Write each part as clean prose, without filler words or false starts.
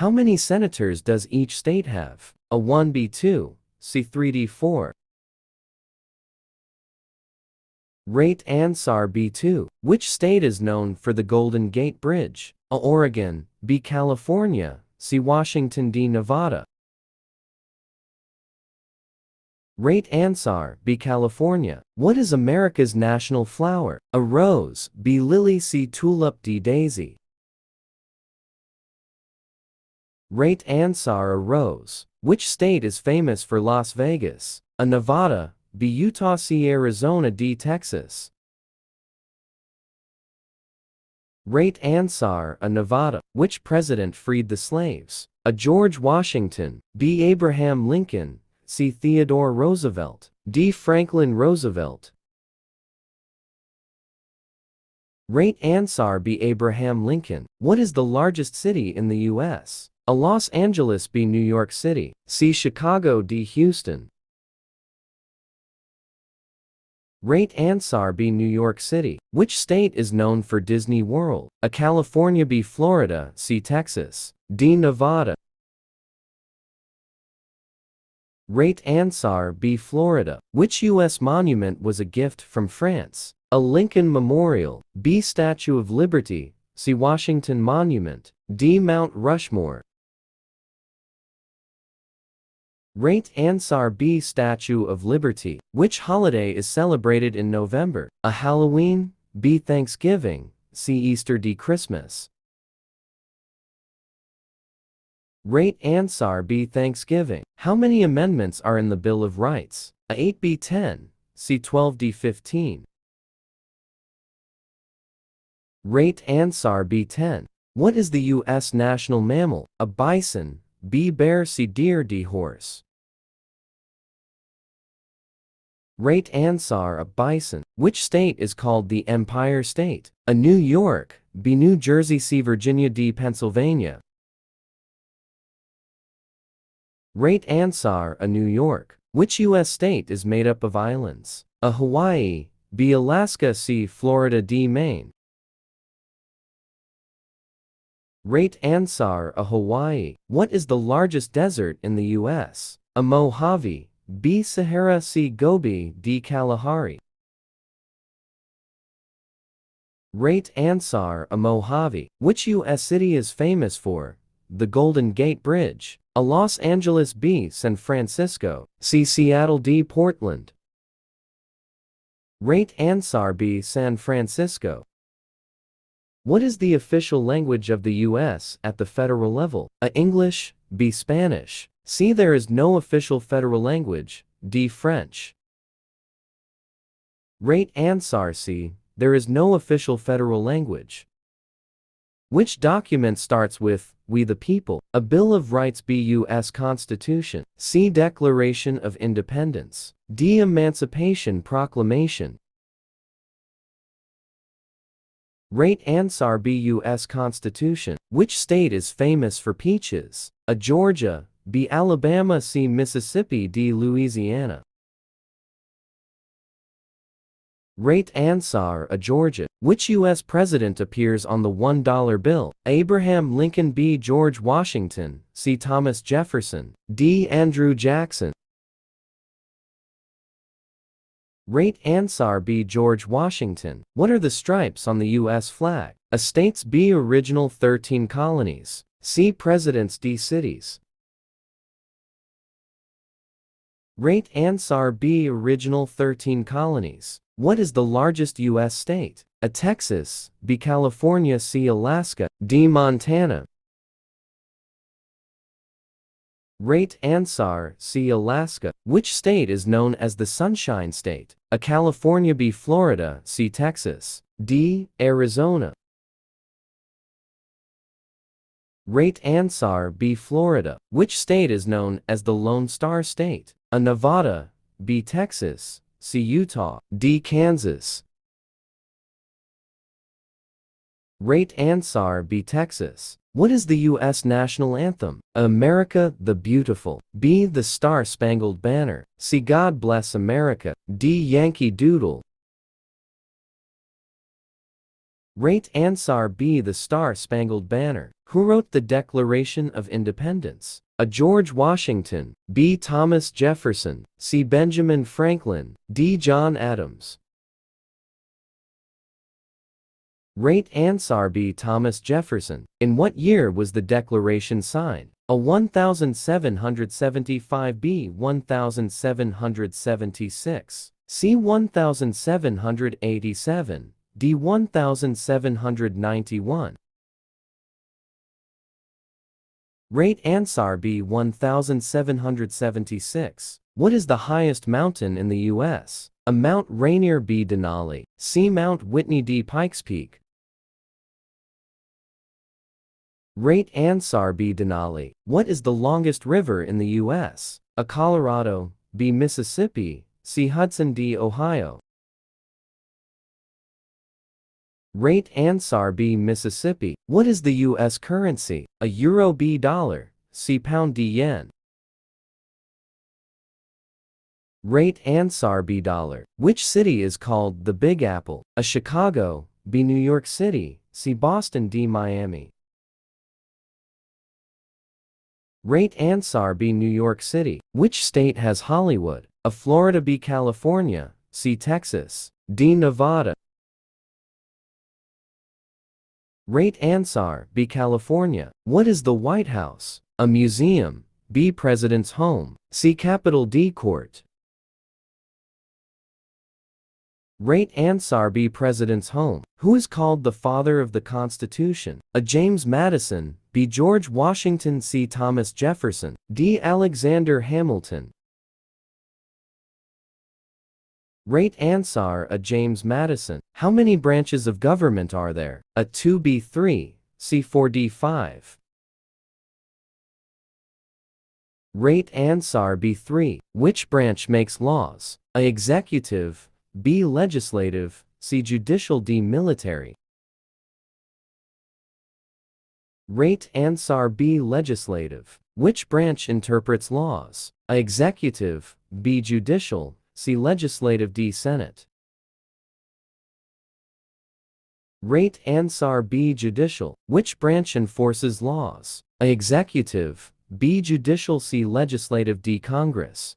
How many senators does each state have? A1, B2, C3, D4. Rate answer B2. Which state is known for the Golden Gate Bridge? A, Oregon, B, California, C, Washington, D, Nevada. Rate answer B, California. What is America's national flower? A, rose, B, lily, C, tulip, D, daisy. Rate answer A, rose. Which state is famous for Las Vegas? A, Nevada, B, Utah, C, Arizona, D, Texas. Rate answer A, Nevada. Which president freed the slaves? A, George Washington, B, Abraham Lincoln, C, Theodore Roosevelt, D, Franklin Roosevelt. Rate answer B, Abraham Lincoln. What is the largest city in the U.S.? A, Los Angeles, B, New York City, C, Chicago, D, Houston. Rate answer B, New York City. Which state is known for Disney World? A, California, B, Florida, C, Texas, D, Nevada. Rate answer B, Florida. Which U.S. monument was a gift from France? A, Lincoln Memorial, B, Statue of Liberty, C, Washington Monument, D, Mount Rushmore. Rate answer B, Statue of Liberty. Which holiday is celebrated in November? A, Halloween, B, Thanksgiving, C, Easter, D, Christmas. Rate answer B, Thanksgiving. How many amendments are in the Bill of Rights? A, 8, B, 10, C, 12, D, 15. Rate answer B, 10. What is the U.S. national mammal? A, bison, B, bear, C, deer, D, horse. Rate answer A, bison. Which state is called the Empire State? A, New York, B, New Jersey, C, Virginia, D, Pennsylvania. Rate answer A, New York. Which U.S. state is made up of islands? A, Hawaii, B, Alaska, C, Florida, D, Maine. Rate answer A, Hawaii. What is the largest desert in the U.S.? A, Mojave, B, Sahara, C, Gobi, D, Kalahari. Rate answer A, Mojave. Which U.S. city is famous for the Golden Gate Bridge? A, Los Angeles, B, San Francisco, C, Seattle, D, Portland. Rate answer B, San Francisco. What is the official language of the U.S. at the federal level? A, English, B, Spanish, C, there is no official federal language, D, French. Rate answer C, there is no official federal language. Which document starts with "We the People"? A, Bill of Rights, B, U.S. Constitution, C, Declaration of Independence, D, Emancipation Proclamation. Rate answer B, U.S. Constitution. Which state is famous for peaches? A, Georgia, B, Alabama, C, Mississippi, D, Louisiana. Rate answer A, Georgia. Which U.S. president appears on the $1 bill? Abraham Lincoln, B, George Washington, C, Thomas Jefferson, D, Andrew Jackson. Rate answer B, George Washington. What are the stripes on the U.S. flag? A, states, B, original 13 colonies, C, presidents, D, cities. Rate answer B, original 13 colonies. What is the largest U.S. state? A, Texas, B, California, C, Alaska, D, Montana. Rate answer C, Alaska. Which state is known as the Sunshine State? A, California, B, Florida, C, Texas, D, Arizona. Rate answer B, Florida. Which state is known as the Lone Star State? A, Nevada, B, Texas, C, Utah, D, Kansas. Rate answer B, Texas. What is the U.S. national anthem? A, America the Beautiful, B, the Star-Spangled Banner, C, God Bless America, D, Yankee Doodle. Rate answer B, the Star-Spangled Banner. Who wrote the Declaration of Independence? A. George Washington, B. Thomas Jefferson, C. Benjamin Franklin, D. John Adams. Right answer B. Thomas Jefferson. In what year was the Declaration signed? A. 1775, B. 1776, C. 1787, D. 1791. Right answer B. 1776. What is the highest mountain in the U.S.? A. Mount Rainier, B. Denali, C. Mount Whitney, D. Pikes Peak. Right answer B. Denali. What is the longest river in the U.S.? A. Colorado, B. Mississippi, C. Hudson, D. Ohio. Right answer B. Mississippi. What is the U.S. currency? A. Euro, B. Dollar, C. Pound, D. Yen. Right answer B. Dollar. Which city is called the Big Apple? A. Chicago, B. New York City, C. Boston, D. Miami. Right answer B. New York City. Which state has Hollywood? A. Florida, B. California, C. Texas, D. Nevada. Right answer B. California. What is the White House? A. Museum, B. President's home, C. Capitol, D. Court. Right answer B. President's home. Who is called the father of the Constitution? A. James Madison, B. George Washington, C. Thomas Jefferson, D. Alexander Hamilton. Right answer A. James Madison. How many branches of government are there? A. 2, B. 3, C. 4, D. 5. Right answer B. 3. Which branch makes laws? A. Executive, B. Legislative, C. Judicial, D. Military. Right answer B. Legislative. Which branch interprets laws? A. Executive, B. Judicial, C. Legislative, D. Senate. Right answer B. Judicial. Which branch enforces laws? A. Executive, B. Judicial, C. Legislative, D. Congress.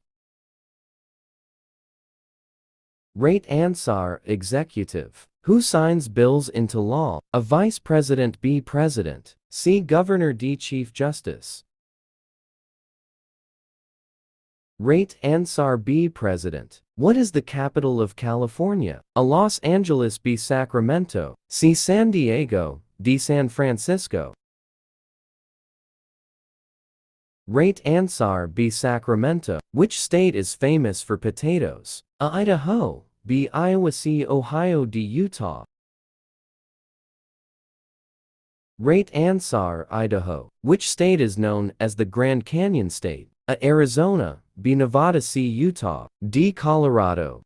Right answer Executive. Who signs bills into law? A. Vice President, B. President, C. Governor, D. Chief Justice. Right answer B. President. What is the capital of California? A. Los Angeles, B. Sacramento, C. San Diego, D. San Francisco. Right answer B. Sacramento. Which state is famous for potatoes? A. Idaho, B. Iowa, C. Ohio, D. Utah. Right answer Idaho. Which state is known as the Grand Canyon State? A. Arizona, B. Nevada, C. Utah, D. Colorado.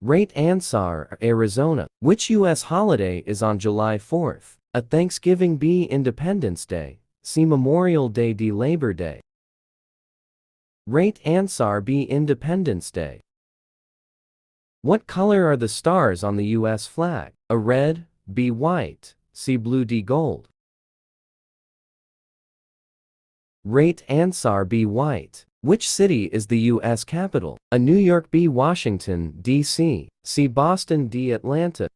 Right answer Arizona. Which U.S. holiday is on July 4th? A. Thanksgiving, B. Independence Day, C. Memorial Day, D. Labor Day. Right answer B. Independence Day. What color are the stars on the U.S. flag? A. Red, B. White, C. Blue, D. Gold. Right answer B. White. Which city is the U.S. capital? A. New York, B. Washington, D.C., C. Boston, D. Atlanta.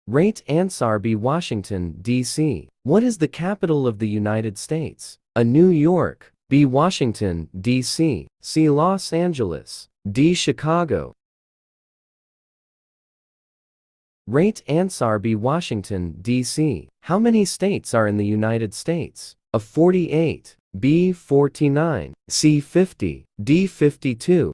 Right answer B. Washington, D.C. What is the capital of the United States? A. New York, B. Washington, D.C., C. Los Angeles, D. Chicago. Right answer B. Washington, D.C. How many states are in the United States? A. 48, B. 49, C. 50, D. 52.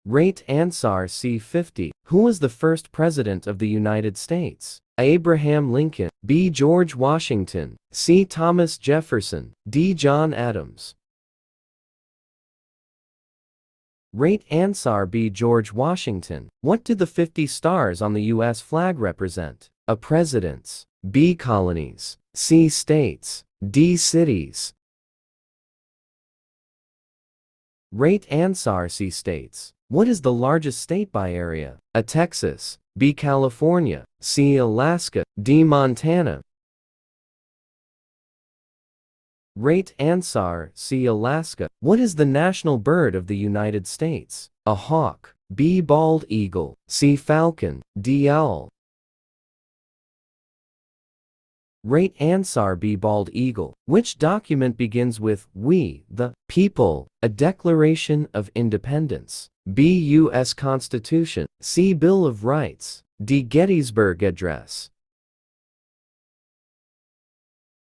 Right answer C. 50. Who was the first president of the United States? A. Abraham Lincoln, B. George Washington, C. Thomas Jefferson, D. John Adams. Right answer B. George Washington. What do the 50 stars on the U.S. flag represent? A. Presidents, B. Colonies, C. States, D. Cities. Right answer C. States. What is the largest state by area? A. Texas, B. California, C. Alaska, D. Montana. Right answer, C. Alaska. What is the national bird of the United States? A. Hawk, B. Bald eagle, C. Falcon, D. Owl. Right answer, B. Bald eagle. Which document begins with "We, the people"? A. Declaration of Independence, B. U.S. Constitution, C. Bill of Rights, D. Gettysburg Address.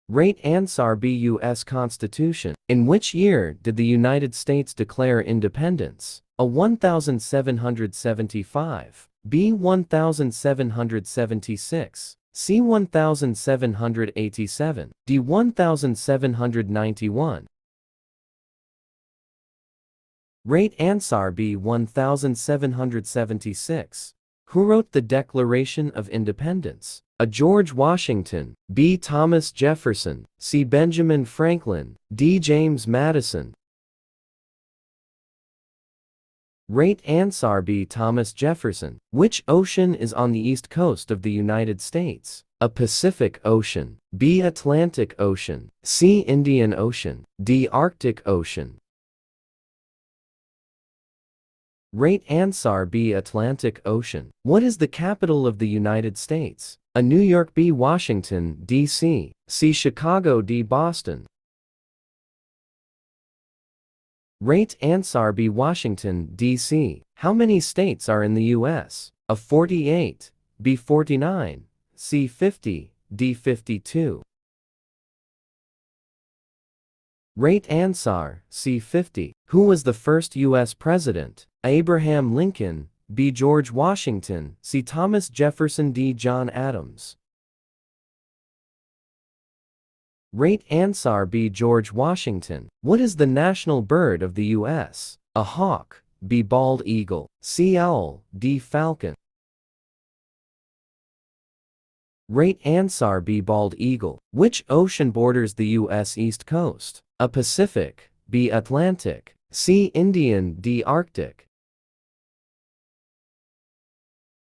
Right answer, B. U.S. Constitution. In which year did the United States declare independence? A. 1775, B. 1776, C. 1787, D. 1791. Right answer, B. 1776. Who wrote the Declaration of Independence? A. George Washington, B. Thomas Jefferson, C. Benjamin Franklin, D. James Madison. Right answer, B. Thomas Jefferson. Which ocean is on the east coast of the United States? A. Pacific Ocean, B. Atlantic Ocean, C. Indian Ocean, D. Arctic Ocean. Right answer, B. Atlantic Ocean. What is the capital of the United States? A. New York, B. Washington, D.C., C. Chicago, D. Boston. Right answer, B. Washington, D.C. How many states are in the U.S.? A. 48, B. 49, C. 50, D. 52. Right answer, C. 50. Who was the first U.S. president? A. Abraham Lincoln, B. George Washington, C. Thomas Jefferson, D. John Adams. Right answer, B. George Washington. What is the national bird of the U.S.? A. Hawk, B. Bald eagle, C. Owl, D. Falcon. Right answer, B. Bald eagle. Which ocean borders the U.S. East Coast? A. Pacific, B. Atlantic, C. Indian, D. Arctic.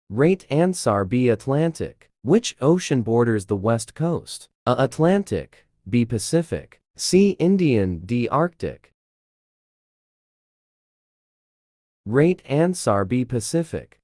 Right answer, B. Atlantic. Which ocean borders the West Coast? A. Atlantic, B. Pacific, C. Indian, D. Arctic. Right answer, B. Pacific.